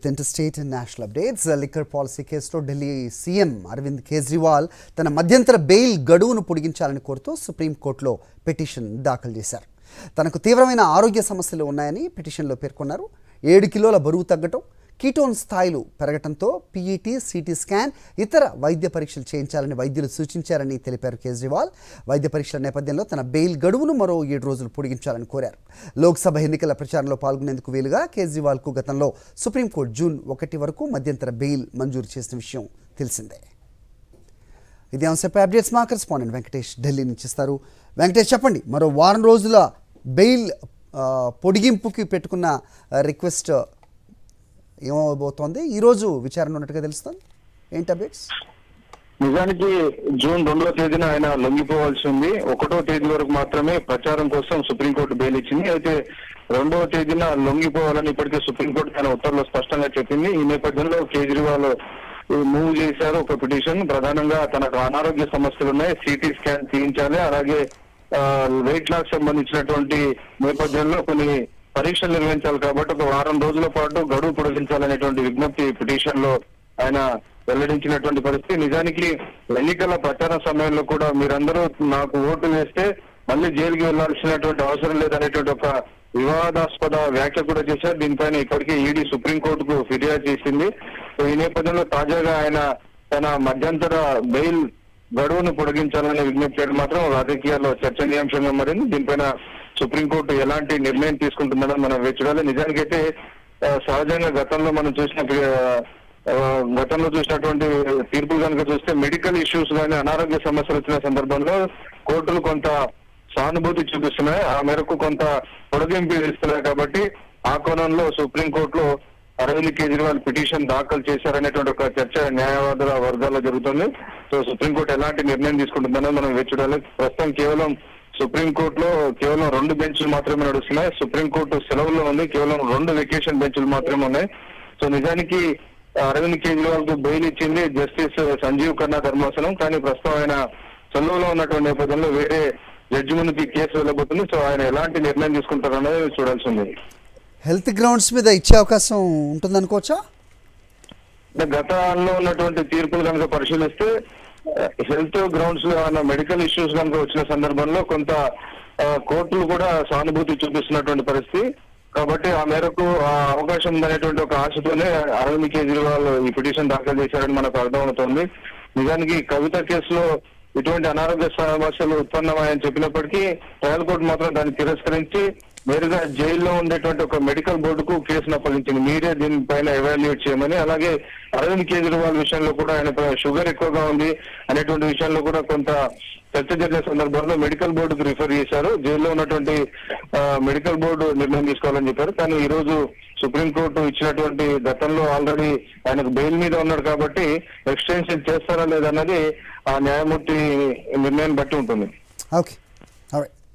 Interstate and national updates. Liquor policy కేసులో Delhi CM Arvind Kejriwal తన మధ్యంతర బెయిల్ గడువును పొడిగించాలని కోరుతూ సుప్రీంకోర్టులో పిటిషన్ దాఖలు చేశారు. తనకు తీవ్రమైన ఆరోగ్య సమస్యలు ఉన్నాయని పిటిషన్లో పేర్కొన్నారు. 7 కిలోల బరువు తగ్గటం, కీటోన్ స్థాయిలు పెరగటంతో పీఈటీ, సిటీ స్కాన్, ఇతర వైద్య పరీక్షలు చేయించాలని వైద్యులు సూచించారని తెలిపారు కేజ్రీవాల్. వైద్య పరీక్షల నేపథ్యంలో తన బెయిల్ గడువును మరో 7 రోజులు పొడిగించాలని కోరారు. లోక్సభ ఎన్నికల ప్రచారంలో పాల్గొనేందుకు వీలుగా కేజ్రీవాల్కు గతంలో సుప్రీంకోర్టు జూన్ 1 వరకు మధ్యంతర బెయిల్ మంజూరు చేసిన విషయం తెలిసిందే. ఇది అంశంపై అప్డేట్స్ మా కరెస్పాండెంట్ వెంకటేష్ ఢిల్లీ నుంచి ఇస్తారు. వెంకటేష్, చెప్పండి, మరో వారం రోజుల బెయిల్ పొడిగింపుకి పెట్టుకున్న రిక్వెస్ట్ ఏమవబోతోంది? ఈరోజు విచారణ ఉన్నట్టుగా తెలుస్తుంది. ఏంటి అప్డేట్స్? నిజానికి జూన్ 2వ తేదీన ఆయన లొంగిపోవాల్సి ఉంది. 1వ తేదీ వరకు మాత్రమే ప్రచారం కోసం సుప్రీంకోర్టు బెయిల్ ఇచ్చింది. అయితే 2వ తేదీన లొంగిపోవాలని ఇప్పటికే సుప్రీంకోర్టు తన ఉత్తర్వులో స్పష్టంగా చెప్పింది. ఈ నేపథ్యంలో కేజ్రీవాల్ మూవ్ చేశారు ఒక పిటిషన్. ప్రధానంగా తనకు అనారోగ్య సమస్యలు ఉన్నాయి, సిటీ స్కాన్ తీయించాలి, అలాగే వెయిట్ లాస్ సంబంధించినటువంటి నేపథ్యంలో కొన్ని పరీక్షలు నిర్వహించాలి కాబట్టి ఒక వారం రోజుల పాటు గడువు పొడిగించాలనేటువంటి విజ్ఞప్తి పిటిషన్ లో ఆయన వెల్లడించినటువంటి పరిస్థితి. నిజానికి ఎన్నికల ప్రచార సమయంలో కూడా మీరందరూ నాకు ఓటు వేస్తే మళ్ళీ జైలుకి వెళ్లాల్సినటువంటి అవసరం లేదనేటువంటి ఒక వివాదాస్పద వ్యాఖ్య కూడా చేశారు. దీనిపైన ఇప్పటికే ఈడీ సుప్రీంకోర్టుకు ఫిర్యాదు చేసింది. ఈ నేపథ్యంలో తాజాగా ఆయన తన మధ్యంతర బెయిల్ గడువును పొడిగించాలనే విజ్ఞప్తి చేయడం మాత్రం రాజకీయాల్లో చర్చనీయాంశంగా మారింది. దీనిపైన సుప్రీంకోర్టు ఎలాంటి నిర్ణయం తీసుకుంటుందని మనం వేచి చూడాలి. నిజానికైతే సహజంగా గతంలో చూసినటువంటి తీర్పులు కనుక చూస్తే మెడికల్ ఇష్యూస్ కానీ అనారోగ్య సమస్యలు వచ్చిన సందర్భంలో కోర్టులు కొంత సానుభూతి చూపిస్తున్నాయి, ఆ మేరకు కొంత పొడిగింపు ఇస్తున్నాయి. కాబట్టి ఆ కోణంలో సుప్రీంకోర్టులో అరవింద్ కేజ్రీవాల్ పిటిషన్ దాఖలు చేశారనేటువంటి ఒక చర్చ న్యాయవాదుల వర్గాల్లో జరుగుతుంది. సో సుప్రీంకోర్టు ఎలాంటి నిర్ణయం తీసుకుంటుందన్నది మనం వేచి చూడాలి. ప్రస్తుతం కేవలం సుప్రీంకోర్టులో కేవలం 2 బెంచ్లు మాత్రమే నడుస్తున్నాయి. సుప్రీంకోర్టు సెలవుల్లో ఉంది, కేవలం 2 వెకేషన్ బెంచ్లు మాత్రమే ఉన్నాయి. సో నిజానికి అరవింద్ కేజ్రీవాల్ కు బెయిల్ ఇచ్చింది జస్టిస్ సంజీవ్ ఖన్నా ధర్మాసనం. కానీ ప్రస్తుతం ఆయన సెలవులో ఉన్నటువంటి నేపథ్యంలో వేరే జడ్జి ముందుకి కేసు వెళ్ళబోతుంది. సో ఆయన ఎలాంటి నిర్ణయం తీసుకుంటారన్నది చూడాల్సి ఉంది. హెల్త్ గ్రౌండ్స్ మీద ఇచ్చే అవకాశం ఉంటుందనుకోవచ్చా? గతంలో ఉన్నటువంటి తీర్పులు కనుక పరిశీలిస్తే హెల్త్ గ్రౌండ్స్ లో మెడికల్ ఇష్యూస్ కనుక వచ్చిన సందర్భంలో కొంత కోర్టులు కూడా సానుభూతి చూపిస్తున్నటువంటి పరిస్థితి. కాబట్టి ఆ మేరకు ఆ అవకాశం ఉందనేటువంటి ఒక ఆశతోనే అరవింద్ కేజ్రీవాల్ ఈ పిటిషన్ దాఖలు చేశారని మనకు అర్థమవుతోంది. నిజానికి కవిత కేసులో ఇటువంటి అనారోగ్య సమస్యలు ఉత్పన్నమని చెప్పినప్పటికీ ట్రయల్ కోర్టు మాత్రం దాన్ని తిరస్కరించి నేరుగా జైల్లో ఉండేటువంటి ఒక మెడికల్ బోర్డుకు కేసును అప్పగించింది. మీరే దీనిపైన ఎవాల్యుయేట్ చేయమని. అలాగే అరవింద్ కేజ్రీవాల్ విషయంలో కూడా ఆయన షుగర్ ఎక్కువగా ఉంది అనేటువంటి విషయంలో కూడా కొంత చర్చ జరిగిన సందర్భంలో మెడికల్ బోర్డుకు రిఫర్ చేశారు. జైల్లో ఉన్నటువంటి మెడికల్ బోర్డు నిర్ణయం తీసుకోవాలని చెప్పారు. కానీ ఈ రోజు సుప్రీంకోర్టు ఇచ్చినటువంటి గతంలో ఆల్రెడీ ఆయనకు బెయిల్ మీద ఉన్నాడు కాబట్టి ఎక్స్టెన్షన్ చేస్తారా లేదన్నది ఆ న్యాయమూర్తి నిర్ణయం బట్టి ఉంటుంది. Okay, alright.